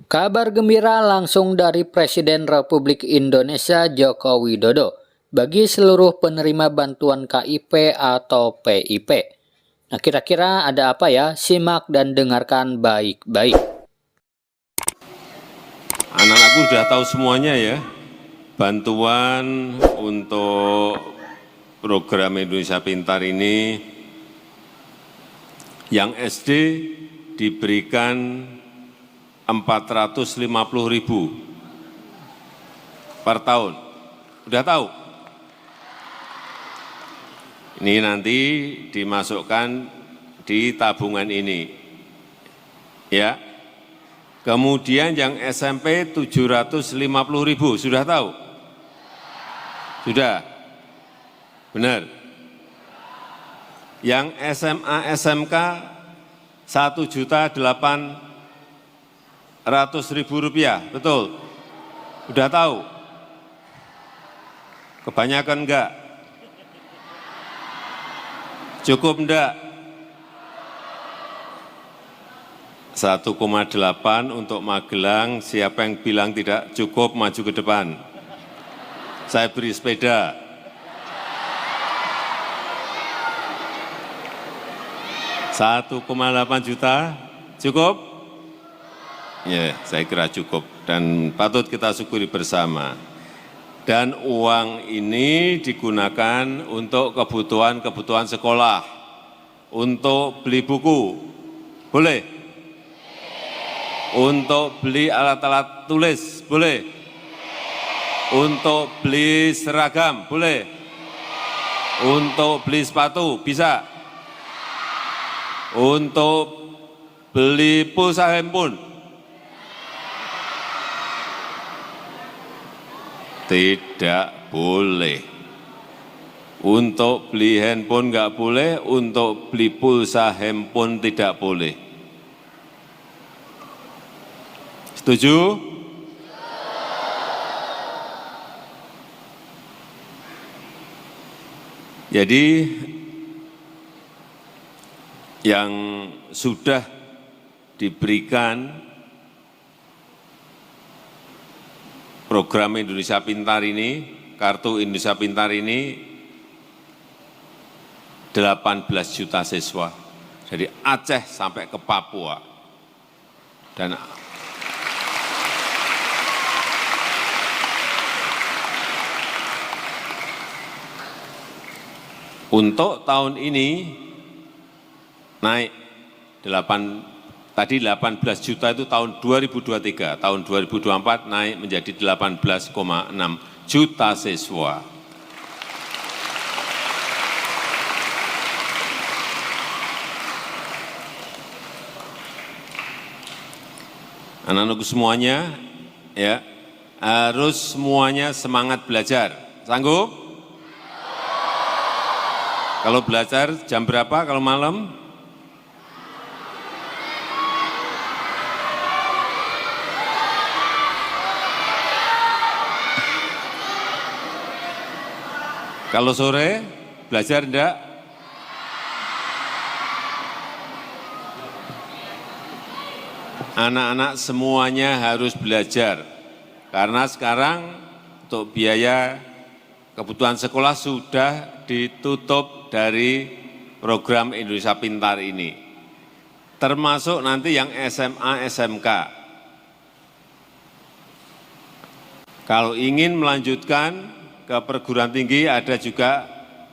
Kabar gembira langsung dari Presiden Republik Indonesia Joko Widodo bagi seluruh penerima bantuan KIP atau PIP. Nah, kira-kira ada apa ya? Simak dan dengarkan baik-baik. Anak-anakku sudah tahu semuanya ya, bantuan untuk program Indonesia Pintar ini yang SD diberikan 450.000 per tahun. Sudah tahu? Ini nanti dimasukkan di tabungan ini. Ya. Kemudian yang SMP 750.000, sudah tahu? Sudah? Benar? Yang SMA SMK 1.800.000 rupiah, betul? Sudah tahu? Kebanyakan enggak? Cukup enggak? 1,8 untuk Magelang, siapa yang bilang tidak cukup maju ke depan. Saya beri sepeda. $1,8 juta, cukup? Ya, saya kira cukup dan patut kita syukuri bersama. Dan uang ini digunakan untuk kebutuhan sekolah, untuk beli buku, boleh? Untuk beli alat-alat tulis, boleh? Untuk beli seragam, boleh? Untuk beli sepatu, bisa? Untuk beli pulsa handphone? Tidak boleh. Untuk beli handphone nggak boleh, untuk beli pulsa handphone tidak boleh. Setuju? Jadi yang sudah diberikan program Indonesia Pintar ini, Kartu Indonesia Pintar ini 18 juta siswa dari Aceh sampai ke Papua. Dan untuk tahun ini naik 18 juta itu tahun 2023, tahun 2024 naik menjadi 18,6 juta siswa. Anak-anakku semuanya ya, harus semuanya semangat belajar. Sanggup? Kalau belajar jam berapa kalau malam? Kalau sore belajar enggak? Anak-anak semuanya harus belajar. Karena sekarang untuk biaya kebutuhan sekolah sudah ditutup dari program Indonesia Pintar ini. Termasuk nanti yang SMA, SMK. Kalau ingin melanjutkan ke perguruan tinggi ada juga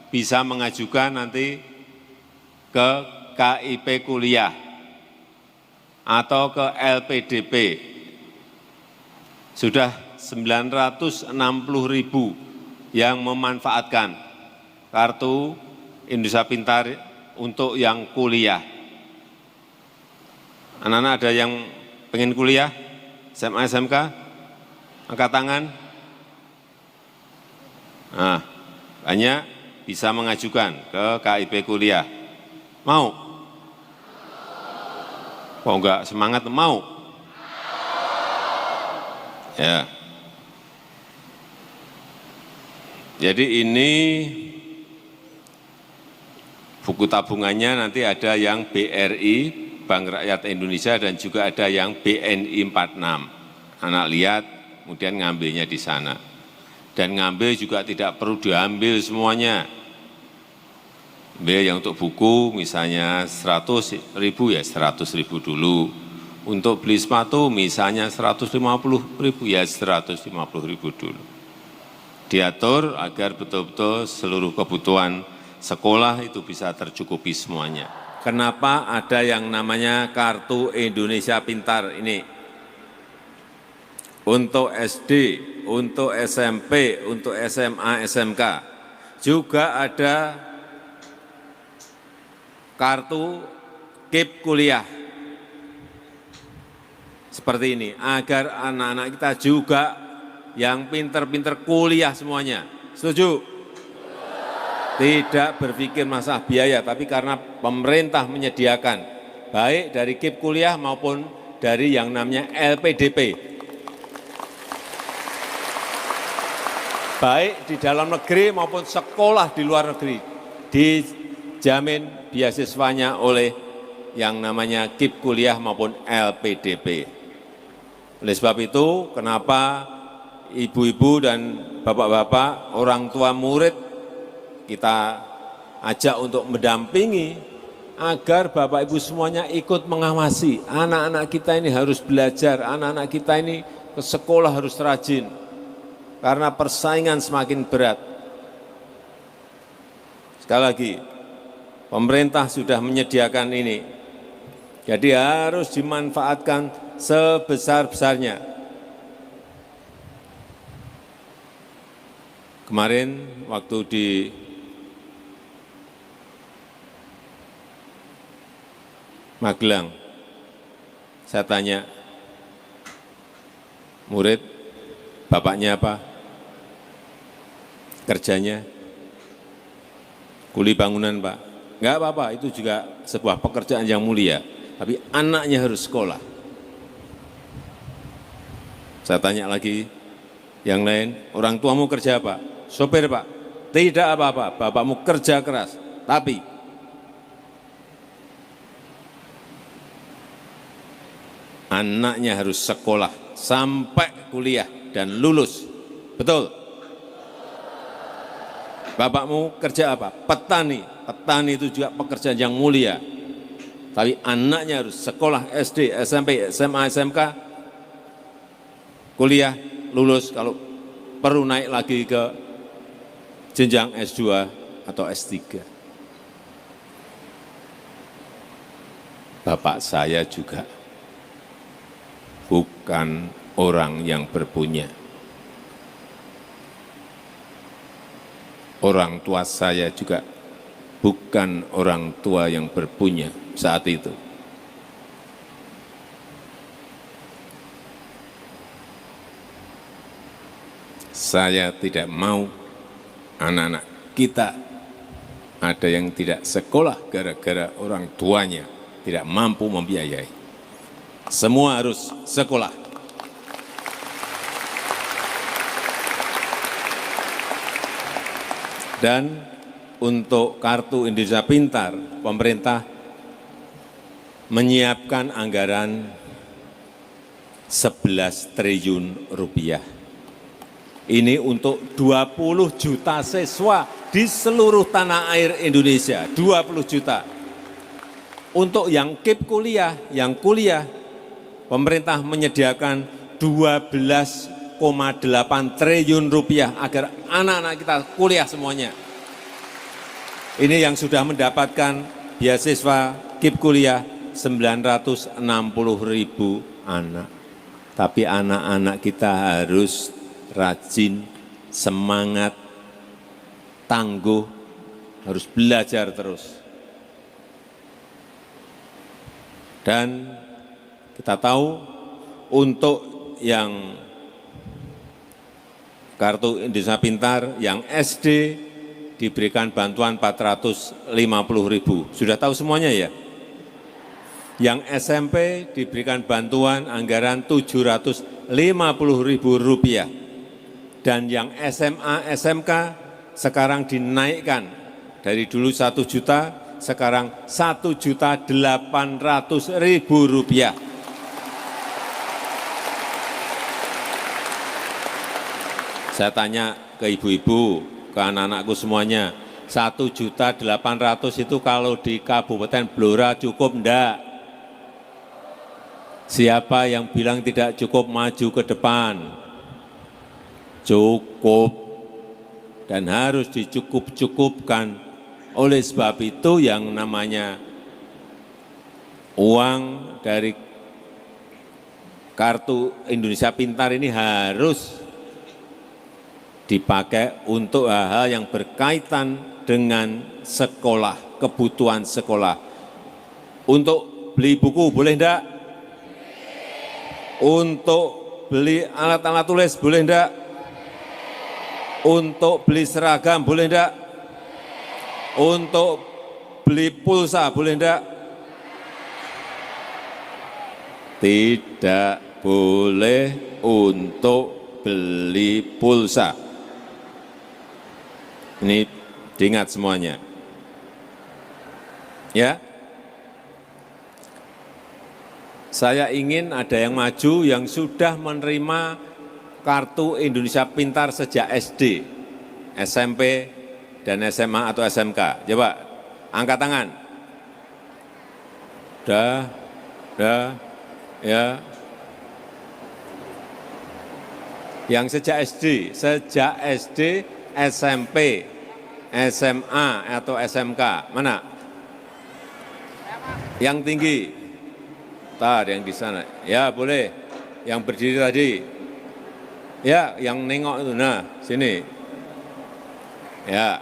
bisa mengajukan nanti ke KIP kuliah atau ke LPDP. Sudah 960.000 yang memanfaatkan Kartu Indonesia Pintar untuk yang kuliah. Anak-anak ada yang pengen kuliah? SMA, SMK? Angkat tangan. Nah, banyak bisa mengajukan ke KIP kuliah. Mau? Kok enggak semangat? Mau? Ya. Jadi ini buku tabungannya nanti ada yang BRI, Bank Rakyat Indonesia dan juga ada yang BNI 46. Anak lihat, kemudian ngambilnya di sana. Dan ngambil juga tidak perlu diambil semuanya. Ambil yang untuk buku misalnya 100.000 ya 100.000 dulu. Untuk beli sepatu misalnya 150.000 ya 150.000 dulu. Diatur agar betul-betul seluruh kebutuhan sekolah itu bisa tercukupi semuanya. Kenapa ada yang namanya Kartu Indonesia Pintar ini? Untuk SD, untuk SMP, untuk SMA, SMK. Juga ada kartu KIP kuliah. Seperti ini, agar anak-anak kita juga yang pinter-pinter kuliah semuanya. Setuju? Tidak berpikir masalah biaya, tapi karena pemerintah menyediakan, baik dari KIP kuliah maupun dari yang namanya LPDP. Baik di dalam negeri maupun sekolah di luar negeri, dijamin beasiswanya oleh yang namanya KIP kuliah maupun LPDP. Oleh sebab itu, kenapa ibu-ibu dan bapak-bapak, orang tua murid, kita ajak untuk mendampingi agar Bapak Ibu semuanya ikut mengawasi. Anak-anak kita ini harus belajar, anak-anak kita ini ke sekolah harus rajin, karena persaingan semakin berat. Sekali lagi, pemerintah sudah menyediakan ini, jadi harus dimanfaatkan sebesar-besarnya. Kemarin waktu di Magelang, saya tanya, murid, bapaknya apa? Kerjanya? Kuli bangunan, Pak. Enggak apa-apa, itu juga sebuah pekerjaan yang mulia. Tapi anaknya harus sekolah. Saya tanya lagi, yang lain, orang tuamu kerja apa? Sopir, Pak. Tidak apa-apa, bapakmu kerja keras. Tapi anaknya harus sekolah sampai kuliah dan lulus. Betul? Bapakmu kerja apa? Petani. Petani itu juga pekerjaan yang mulia. Tapi anaknya harus sekolah SD, SMP, SMA, SMK, kuliah, lulus, kalau perlu naik lagi ke jenjang S2 atau S3. Bapak saya juga bukan orang yang berpunya. Orang tua saya juga bukan orang tua yang berpunya saat itu. Saya tidak mau anak-anak kita ada yang tidak sekolah gara-gara orang tuanya tidak mampu membiayai. Semua harus sekolah. Dan untuk Kartu Indonesia Pintar, pemerintah menyiapkan anggaran 11 triliun rupiah. Ini untuk 20 juta siswa di seluruh tanah air Indonesia, 20 juta. Untuk yang KIP kuliah, yang kuliah, pemerintah menyediakan 12,8 triliun rupiah agar anak-anak kita kuliah semuanya. Ini yang sudah mendapatkan beasiswa KIP kuliah 960.000 anak. Tapi anak-anak kita harus rajin, semangat, tangguh, harus belajar terus. Dan kita tahu untuk yang Kartu Indonesia Pintar, yang SD diberikan bantuan 450.000. Sudah tahu semuanya ya? Yang SMP diberikan bantuan anggaran 750.000 rupiah. Dan yang SMA, SMK sekarang dinaikkan dari dulu 1 juta sekarang Rp1.800.000. Saya tanya ke ibu-ibu, ke anak-anakku semuanya, 1.800.000 itu kalau di Kabupaten Blora cukup enggak? Siapa yang bilang tidak cukup, maju ke depan. Cukup dan harus dicukup-cukupkan. Oleh sebab itu yang namanya uang dari Kartu Indonesia Pintar ini harus dipakai untuk hal-hal yang berkaitan dengan sekolah, kebutuhan sekolah. Untuk beli buku boleh enggak? Untuk beli alat-alat tulis boleh enggak? Untuk beli seragam boleh enggak? Untuk beli pulsa boleh enggak? Tidak boleh untuk beli pulsa. Ini diingat semuanya. Ya. Saya ingin ada yang maju yang sudah menerima Kartu Indonesia Pintar sejak SD, SMP, dan SMA atau SMK. Coba angkat tangan. Ya. Yang sejak SD, SMP, SMA atau SMK, mana? Yang tinggi, yang di sana. Ya boleh, yang berdiri tadi. Ya, yang nengok itu, nah sini. Ya,